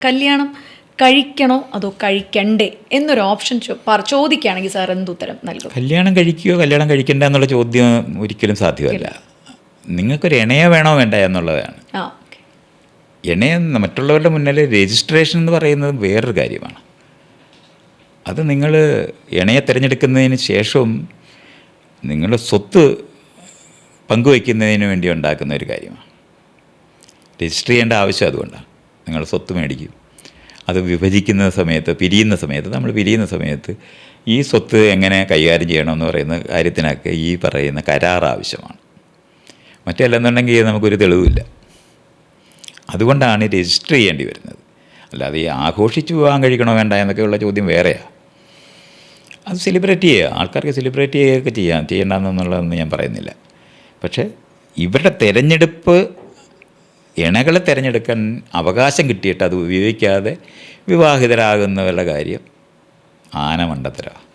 കല്യാണം കഴിക്കണോ അതോ കഴിക്കണ്ടേ എന്നൊരു ഓപ്ഷൻ ചോദിക്കുകയാണെങ്കിൽ സാർ എന്തുത്തരം നൽകും? കല്യാണം കഴിക്കുകയോ കല്യാണം കഴിക്കണ്ട എന്നുള്ള ചോദ്യം ഒരിക്കലും സാധ്യമല്ല. നിങ്ങൾക്കൊരു ഇണയെ വേണോ വേണ്ട എന്നുള്ളതാണ്. ഇണയെ മറ്റുള്ളവരുടെ മുന്നിൽ രജിസ്ട്രേഷൻ എന്ന് പറയുന്നത് വേറൊരു കാര്യമാണ്. അത് നിങ്ങൾ ഇണയെ തിരഞ്ഞെടുക്കുന്നതിന് ശേഷവും നിങ്ങൾ സ്വത്ത് പങ്കുവയ്ക്കുന്നതിന് വേണ്ടി ഉണ്ടാക്കുന്ന ഒരു കാര്യമാണ്. രജിസ്റ്റർ ചെയ്യേണ്ട ആവശ്യം അതുകൊണ്ടാണ്. നിങ്ങൾ സ്വത്ത് മേടിക്കും, അത് വിഭജിക്കുന്ന സമയത്ത് നമ്മൾ പിരിയുന്ന സമയത്ത് ഈ സ്വത്ത് എങ്ങനെ കൈകാര്യം ചെയ്യണമെന്ന് പറയുന്ന കാര്യത്തിനൊക്കെ ഈ പറയുന്ന കരാർ ആവശ്യമാണ്. മറ്റല്ലെന്നുണ്ടെങ്കിൽ നമുക്കൊരു തെളിവില്ല. അതുകൊണ്ടാണ് രജിസ്റ്റർ ചെയ്യേണ്ടി വരുന്നത്. അല്ലാതെ ഈ ആഘോഷിച്ച് പോകാൻ കഴിക്കണോ വേണ്ട എന്നൊക്കെയുള്ള ചോദ്യം വേറെയാണ്. അത് സെലിബ്രേറ്റ് ചെയ്യുക, ആൾക്കാർക്ക് സെലിബ്രേറ്റ് ചെയ്യുകയൊക്കെ ചെയ്യേണ്ടെന്നുള്ളതൊന്നും ഞാൻ പറയുന്നില്ല. പക്ഷേ ഇവരുടെ തിരഞ്ഞെടുപ്പ്, ഇണകളെ തിരഞ്ഞെടുക്കാൻ അവകാശം കിട്ടിയിട്ട് അത് ഉപയോഗിക്കാതെ വിവാഹിതരാകുന്നവരുടെ കാര്യം ആനമണ്ടത്തരമാണ്.